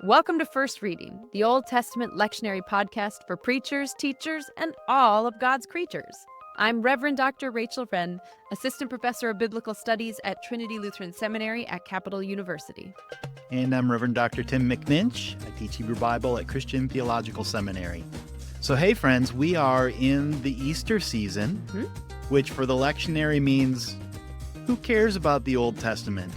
Welcome to First Reading, the Old Testament lectionary podcast for preachers, teachers, and all of God's creatures. I'm Reverend Dr. Rachel Wren, Assistant Professor of Biblical Studies at Trinity Lutheran Seminary at Capital University. And I'm Reverend Dr. Tim McNinch. I teach Hebrew Bible at Christian Theological Seminary. So, hey, friends, we are in the Easter season, which for the lectionary means who cares about the Old Testament?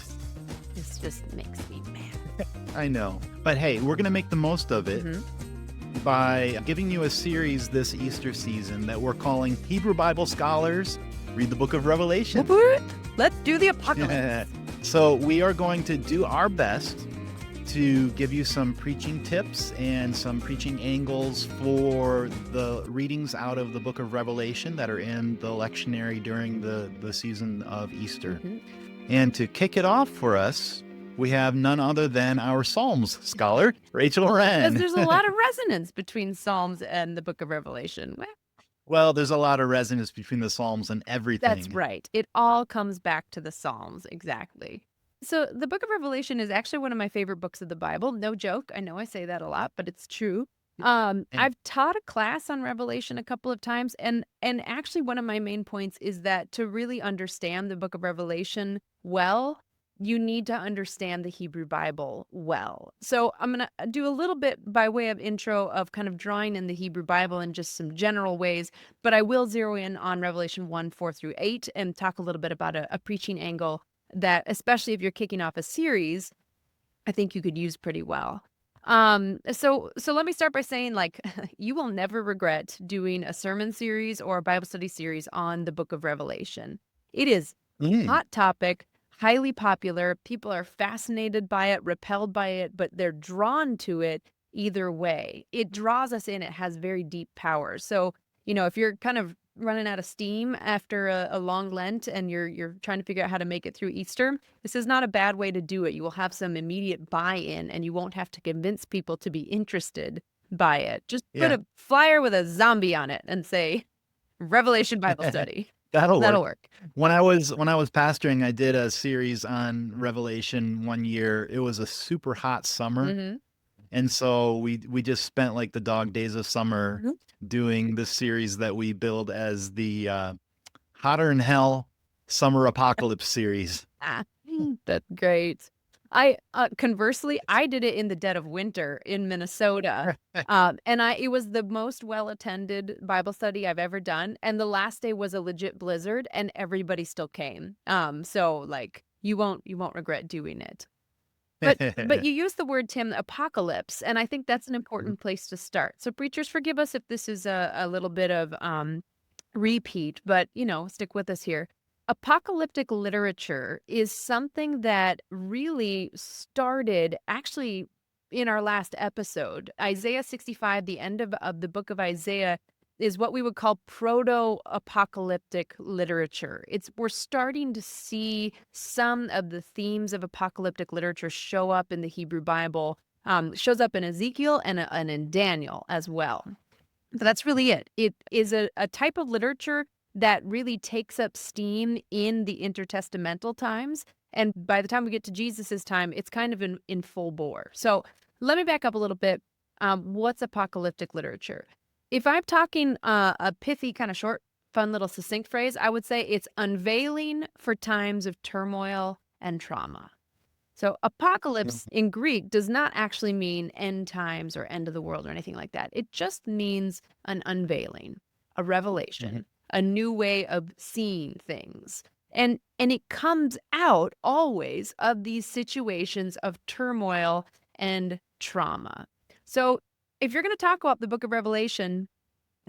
This just makes me mad. I know. But hey, we're going to make the most of it by giving you a series this Easter season that we're calling Hebrew Bible Scholars Read the Book of Revelation. Let's do the apocalypse. So we are going to do our best to give you some preaching tips and some preaching angles for the readings out of the Book of Revelation that are in the lectionary during the season of Easter. And to kick it off for us, we have none other than our Psalms scholar, Rachel Wren. Because there's a lot of resonance between Psalms and the Book of Revelation. Well, there's a lot of resonance between the Psalms and everything. That's right. It all comes back to the Psalms, exactly. So the Book of Revelation is actually one of my favorite books of the Bible. No joke. I know I say that a lot, but it's true. I've taught a class on Revelation a couple of times, and actually one of my main points is that to really understand the Book of Revelation well, you need to understand the Hebrew Bible well. So I'm going to do a little bit by way of intro of kind of drawing in the Hebrew Bible in just some general ways, but I will zero in on Revelation 1:4-8 and talk a little bit about a preaching angle that, especially if you're kicking off a series, I think you could use pretty well. So let me start by saying, like, you will never regret doing a sermon series or a Bible study series on the Book of Revelation. It is hot topic, highly popular. People are fascinated by it, repelled by it, but they're drawn to it either way. It draws us in. It has very deep power. So, if you're kind of running out of steam after a long Lent and you're trying to figure out how to make it through Easter, this is not a bad way to do it. You will have some immediate buy-in and you won't have to convince people to be interested by it. Just put a flyer with a zombie on it and say, Revelation Bible Study. That'll work. When I was pastoring, I did a series on Revelation one year. It was a super hot summer. And so we just spent like the dog days of summer doing this series that we build as the Hotter Than Hell Summer Apocalypse series. That's great. Conversely, I did it in the dead of winter in Minnesota. And it was the most well-attended Bible study I've ever done. And the last day was a legit blizzard and everybody still came. So like you won't regret doing it. But you use the word, Tim, apocalypse, and I think that's an important place to start. So preachers, forgive us if this is a little bit of repeat, but stick with us here. Apocalyptic literature is something that really started actually in our last episode. Isaiah 65, the end of the book of Isaiah, is what we would call proto-apocalyptic literature. We're starting to see some of the themes of apocalyptic literature show up in the Hebrew Bible, shows up in Ezekiel and in Daniel as well. So that's really it. It is a type of literature that really takes up steam in the intertestamental times. And by the time we get to Jesus's time, it's kind of in full bore. So let me back up a little bit. What's apocalyptic literature? If I'm talking a pithy, kind of short, fun little succinct phrase, I would say it's unveiling for times of turmoil and trauma. So apocalypse in Greek does not actually mean end times or end of the world or anything like that. It just means an unveiling, a revelation, a new way of seeing things. And it comes out always of these situations of turmoil and trauma. So if you're going to talk about the book of Revelation,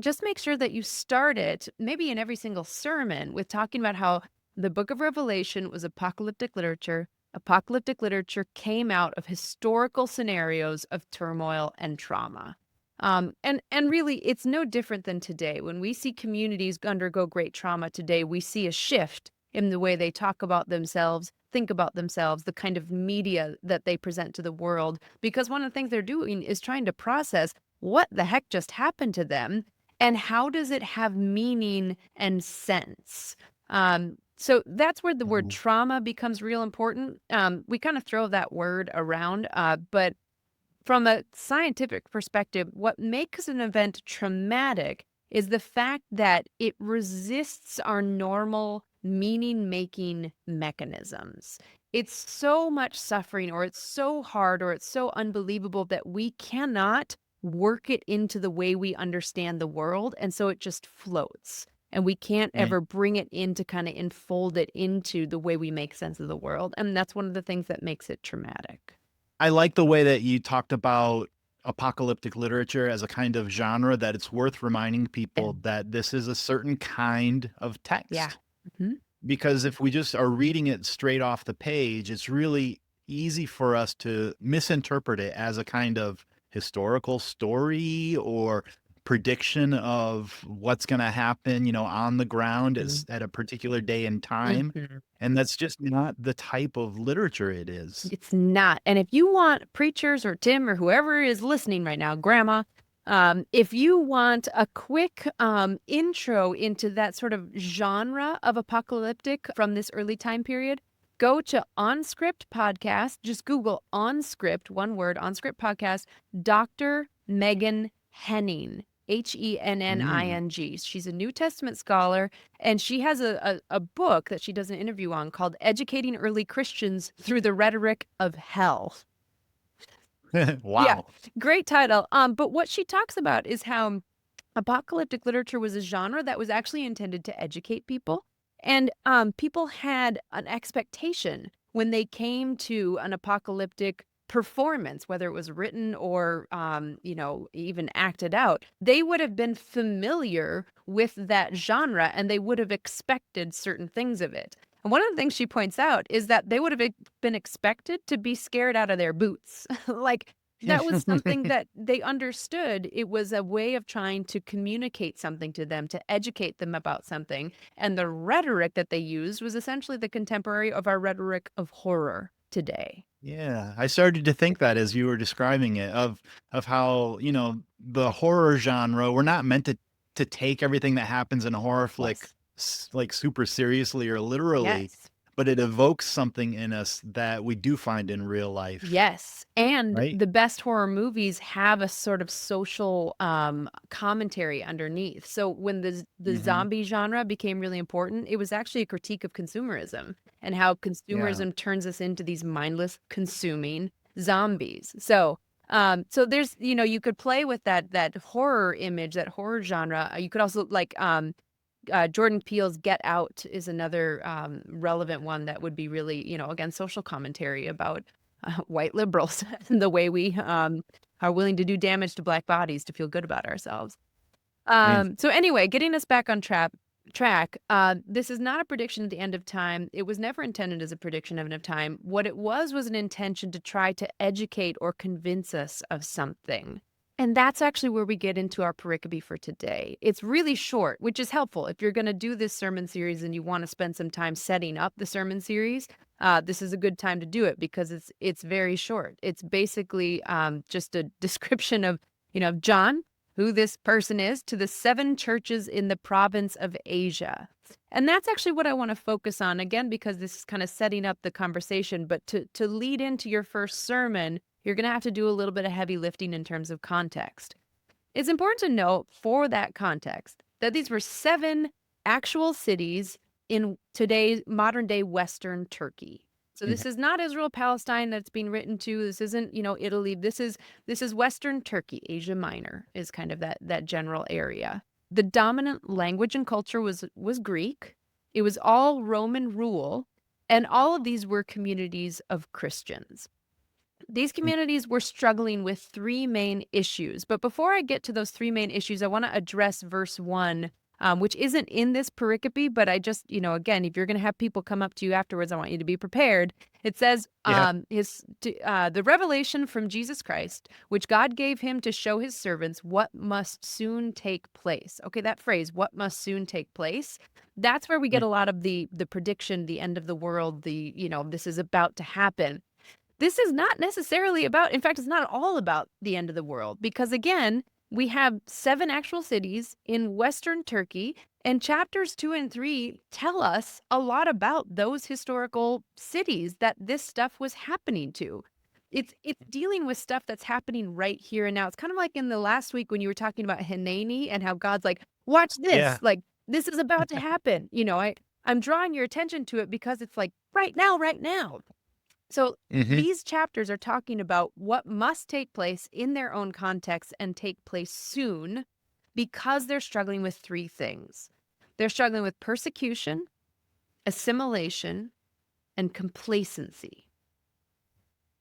just make sure that you start it, maybe in every single sermon, with talking about how the book of Revelation was apocalyptic literature. Apocalyptic literature came out of historical scenarios of turmoil and trauma. And really, it's no different than today. When we see communities undergo great trauma today, we see a shift in the way they talk about themselves, think about themselves, the kind of media that they present to the world. Because one of the things they're doing is trying to process what the heck just happened to them and how does it have meaning and sense. So that's where the word trauma becomes real important. We kind of throw that word around, but from a scientific perspective, what makes an event traumatic is the fact that it resists our normal meaning-making mechanisms. It's so much suffering, or it's so hard, or it's so unbelievable that we cannot work it into the way we understand the world, and so it just floats. And we can't Right. ever bring it in to kinda enfold it into the way we make sense of the world, and that's one of the things that makes it traumatic. I like the way that you talked about apocalyptic literature as a kind of genre that it's worth reminding Yeah. people that this is a certain kind of Yeah. text. Mhm. Because if we just are reading it straight off the page, it's really easy for us to misinterpret it as a kind of historical story or prediction of what's going to happen, on the ground Mhm. at a particular day and time. Mhm. And that's just not the type of literature it is. It's not. And if you want preachers or Tim or whoever is listening right now, grandma, if you want a quick intro into that sort of genre of apocalyptic from this early time period, go to OnScript Podcast. Just Google OnScript, one word, OnScript Podcast, Dr. Megan Henning, Mm. Henning. She's a New Testament scholar, and she has a book that she does an interview on called Educating Early Christians Through the Rhetoric of Hell. Yeah, Wow. great title. But what she talks about is how apocalyptic literature was a genre that was actually intended to educate people. And people had an expectation when they came to an apocalyptic performance, whether it was written or, even acted out. They would have been familiar with that genre and they would have expected certain things of it. And one of the things she points out is that they would have been expected to be scared out of their boots. Like, that was something that they understood. It was a way of trying to communicate something to them, to educate them about something, and the rhetoric that they used was essentially the contemporary of our rhetoric of horror today. Yeah, I started to think that as you were describing it of how, the horror genre, we're not meant to take everything that happens in a horror flick Yes. like super seriously or literally, Yes. but it evokes something in us that we do find in real life, Yes, and right? the best horror movies have a sort of social, commentary underneath. So when the Mhm. zombie genre became really important, it was actually a critique of consumerism and how Yeah. consumerism turns us into these mindless consuming zombies. So there's you could play with that horror image, that horror genre. You could also like, Jordan Peele's Get Out is another, relevant one that would be really, again, social commentary about, white liberals and the way we, are willing to do damage to Black bodies to feel good about ourselves. And So anyway, getting us back on track, this is not a prediction of the end of time. It was never intended as a prediction of end of time. What it was an intention to try to educate or convince us of something. And that's actually where we get into our pericope for today. It's really short, which is helpful. If you're going to do this sermon series and you want to spend some time setting up the sermon series, this is a good time to do it because it's very short. It's basically just a description of John, who this person is, to the 7 churches in the province of Asia. And that's actually what I want to focus on again, because this is kind of setting up the conversation. But to lead into your first sermon, you're going to have to do a little bit of heavy lifting in terms of context. It's important to note for that context that these were 7 actual cities in today's modern day Western Turkey. So mhm. this is not Israel, Palestine that's being written to. This isn't, Italy. This is Western Turkey. Asia Minor is kind of that general area. The dominant language and culture was Greek. It was all Roman rule, and all of these were communities of Christians. These communities were struggling with 3 main issues. But before I get to those 3 main issues, I want to address verse 1, which isn't in this pericope, but I just, again, if you're going to have people come up to you afterwards, I want you to be prepared. It says, Yeah. the revelation from Jesus Christ, which God gave him to show his servants what must soon take place. Okay, that phrase, what must soon take place, that's where we get Mm. a lot of the prediction, the end of the world, this is about to happen. This is not necessarily about, in fact, it's not all about the end of the world because, again, we have 7 actual cities in Western Turkey, and chapters 2 and 3 tell us a lot about those historical cities that this stuff was happening to. It's dealing with stuff that's happening right here and now. It's kind of like in the last week when you were talking about Hanani and how God's like, "Watch Yeah. this, like, this is about to happen." I'm drawing your attention to it because it's like, right now, right now. So, Mhm. these chapters are talking about what must take place in their own context and take place soon because they're struggling with 3 things. They're struggling with persecution, assimilation, and complacency.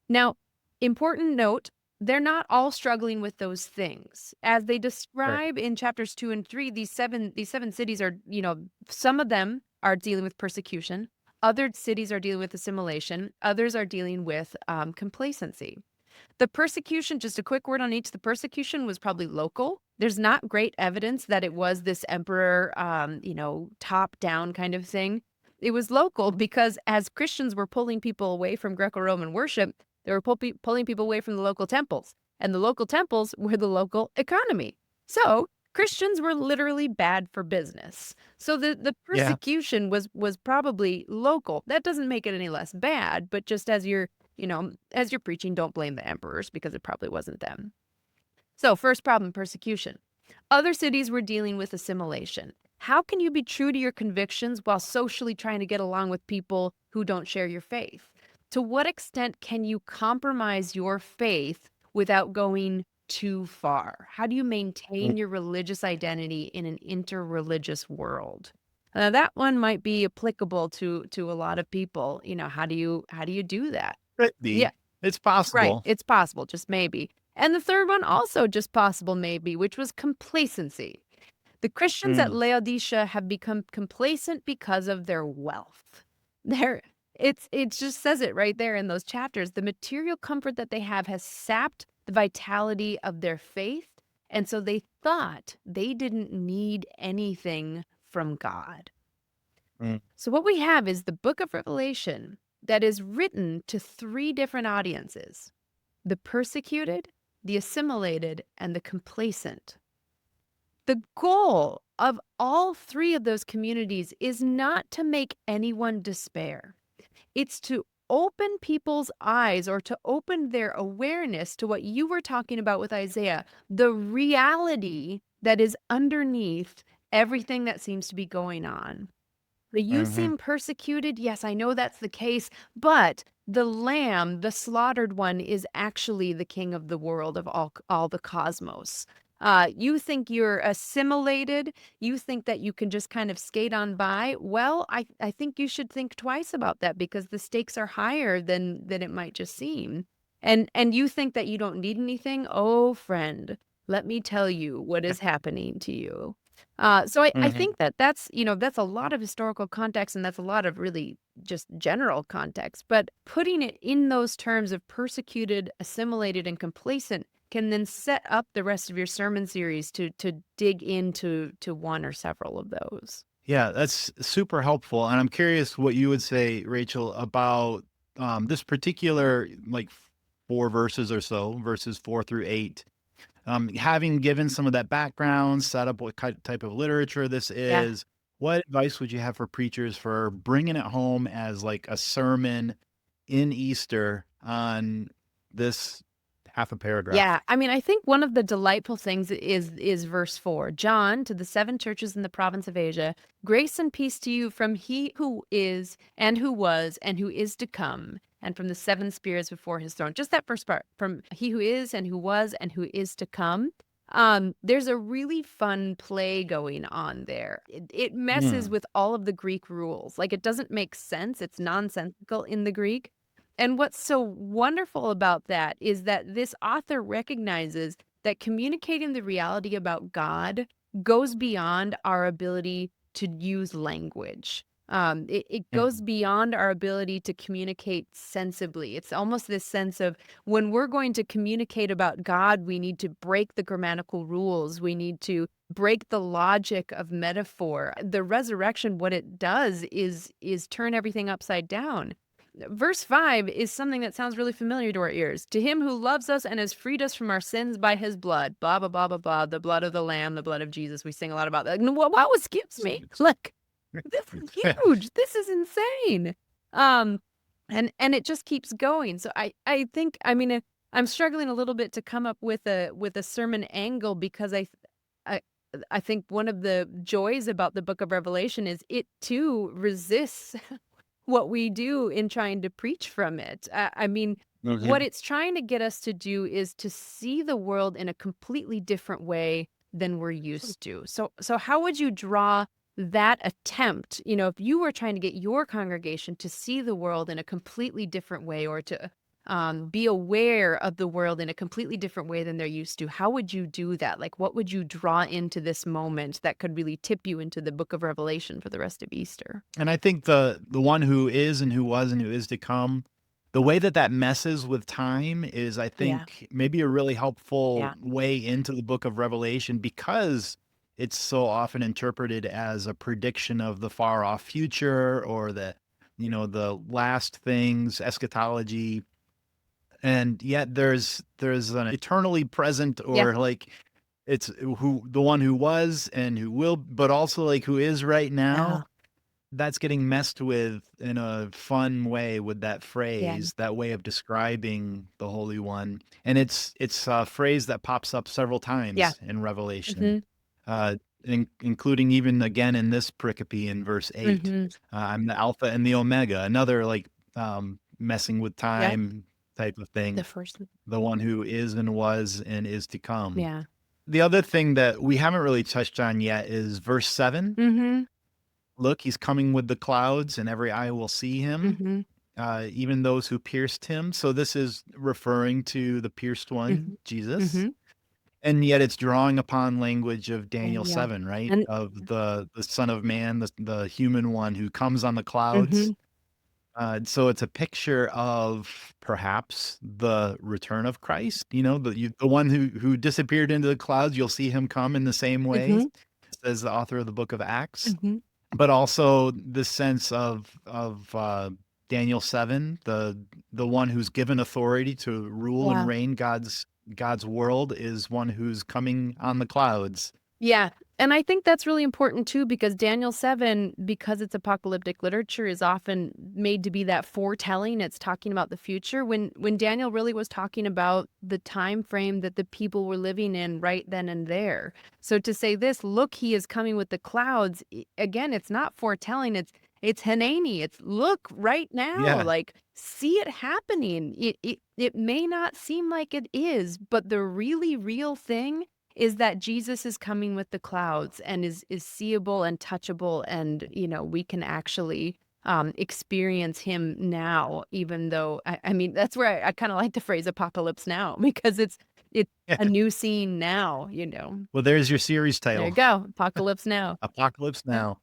Now, important note, they're not all struggling with those things. As they Sure. describe in chapters 2 and 3, these seven cities are, some of them are dealing with persecution, other cities are dealing with assimilation, others are dealing with complacency. The persecution, just a quick word on each, the persecution was probably local. There's not great evidence that it was this emperor, top down kind of thing. It was local because as Christians were pulling people away from Greco-Roman worship, they were pulling people away from the local temples, and the local temples were the local economy. So Christians were literally bad for business. So the Yeah. persecution was probably local. That doesn't make it any less bad, but just as you're preaching, don't blame the emperors because it probably wasn't them. So, first problem, persecution. Other cities were dealing with assimilation. How can you be true to your convictions while socially trying to get along with people who don't share your faith? To what extent can you compromise your faith without going too far? How do you Mm. maintain your religious identity in an interreligious world? That one might be applicable to a lot of people. How do you do that? Could Yeah, be. It's right. possible. It's possible, just maybe. And the third one also just possible, maybe, which was complacency. The Christians at Mm. Laodicea have become complacent because of their wealth. Their it just says it right there in those chapters. The material comfort that they have has sapped the vitality of their faith, and so they thought they didn't need anything from God. Mm. So what we have is the book of Revelation that is written to 3 different audiences: the persecuted, the assimilated, and the complacent. The goal of all 3 of those communities is not to make anyone despair. It's to open people's eyes or to open their awareness to what you were talking about with Isaiah, the reality that is underneath everything that seems to be going on. You Mhm. seem persecuted. Yes, I know that's the case, but the lamb, the slaughtered one, is actually the king of the world of all the cosmos. You think you're assimilated. You think that you can just kind of skate on by. Well, I think you should think twice about that because the stakes are higher than it might just seem. And you think that you don't need anything. Oh, friend, let me tell you what is happening to you. So I Mhm. think that's a lot of historical context and that's a lot of really just general context. But putting it in those terms of persecuted, assimilated, and complacent can then set up the rest of your sermon series to dig into one or several of those. Yeah, that's super helpful, and I'm curious what you would say, Rachel, about, this particular, like, 4 verses or so, verses 4 through 8. Having given some of that background, set up what type of literature this Yeah. is, what advice would you have for preachers for bringing it home as, like, a sermon in Easter on this half a paragraph? Yeah, I mean, I think one of the delightful things is verse 4. John, to the 7 churches in the province of Asia, grace and peace to you from he who is and who was and who is to come, and from the 7 spirits before his throne. Just that first part, from he who is and who was and who is to come. There's a really fun play going on there. It messes Mm. with all of the Greek rules. Like it doesn't make sense. It's nonsensical in the Greek. And what's so wonderful about that is that this author recognizes that communicating the reality about God goes beyond our ability to use language. It goes Mhm. beyond our ability to communicate sensibly. It's almost this sense of when we're going to communicate about God, we need to break the grammatical rules. We need to break the logic of metaphor. The resurrection, what it does is turn everything upside down. Verse 5 is something that sounds really familiar to our ears. To him who loves us and has freed us from our sins by his blood. Blah, blah, blah, blah, blah. The blood of the Lamb, the blood of Jesus. We sing a lot about that. Wow, excuse me. Look, this is huge. This is insane. Um, And it just keeps going. So I think, I mean, I'm struggling a little bit to come up with a sermon angle because I I think one of the joys about the book of Revelation is it too resists what we do in trying to preach from it. I mean, what Mhm. it's trying to get us to do is to see the world in a completely different way than we're used to. So how would you draw that attempt, if you were trying to get your congregation to see the world in a completely different way or to be aware of the world in a completely different way than they're used to, how would you do that? Like, what would you draw into this moment that could really tip you into the book of Revelation for the rest of Easter? And I think the one who is and who was and who is to come, the way that that messes with time is, I Yeah. think, maybe a really helpful Yeah. way into the book of Revelation because it's so often interpreted as a prediction of the far off future or the last things, eschatology. And yet there's an eternally present Yeah. or like it's who the one who was and who will, but also like who is right Yeah. now that's getting messed with in a fun way with that Yeah. phrase, that way of describing the Holy One, and it's a phrase that pops up several Yeah. times in Revelation, Mhm. including even again in this pericope in verse 8. Mhm. I'm the Alpha and the Omega, another like, messing with Yeah. time type of The thing, first one. the one who is and was and is to come. Yeah. The other thing that we haven't really touched on yet is verse 7. Mhm. Look, he's coming with the clouds, and every eye will see him, Mhm. even those who pierced him. So this is referring to the pierced one, Mhm. Jesus, Mhm. and yet it's drawing upon language of Daniel Yeah. 7, right? And Of the Son of Man, the human one who comes on the clouds. mhm. So it's a picture of perhaps the return of Christ, the one who disappeared into the clouds. You'll see him come in the same way, Mhm. says the author of the book of Acts. Mhm. But also the sense of Daniel 7, the one who's given authority to rule and Yeah. reign God's world is one who's coming on the clouds. Yeah, and I think that's really important too because Daniel 7, because it's apocalyptic literature, is often made to be that foretelling. It's talking about the future when Daniel really was talking about the time frame that the people were living in right then and there. So to say this, look, he is coming with the clouds. Again, it's not foretelling. It's Hanani. It's look right now. Yeah. Like see it happening. It may not seem like it is, but the really real thing is that Jesus is coming with the clouds and is seeable and touchable and, we can actually, experience him now, even though I mean, that's where I kinda like the phrase apocalypse now because it's a new scene now, you know? Well, there's your series There you title, go, apocalypse now. Apocalypse Now.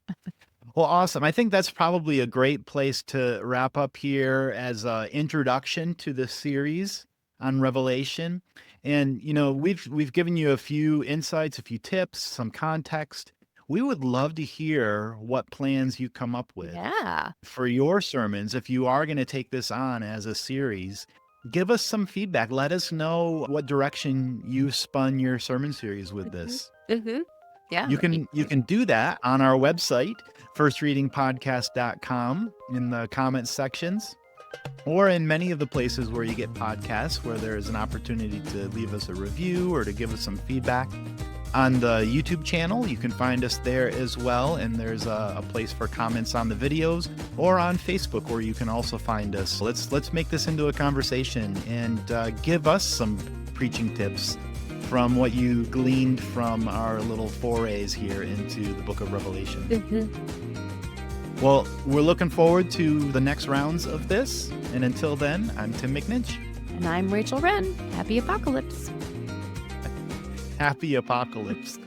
Well, awesome. I think that's probably a great place to wrap up here as an introduction to this series on Revelation. And we've given you a few insights, a few tips, some context. We would love to hear what plans you come up with Yeah. for your sermons. If you are going to take this on as a series, give us some feedback. Let us know what direction you spun your sermon series with Mhm. this. Mhm. Yeah, You that'd be can you great. can do that on our website, firstreadingpodcast.com, in the comments sections, or in many of the places where you get podcasts where there is an opportunity to leave us a review or to give us some feedback. On the YouTube channel, you can find us there as well, and there's a place for comments on the videos, or on Facebook where you can also find us. Let's make this into a conversation and give us some preaching tips from what you gleaned from our little forays here into the book of Revelation. Mhm. Well, we're looking forward to the next rounds of this. And until then, I'm Tim McNinch. And I'm Rachel Wren. Happy apocalypse. Happy apocalypse.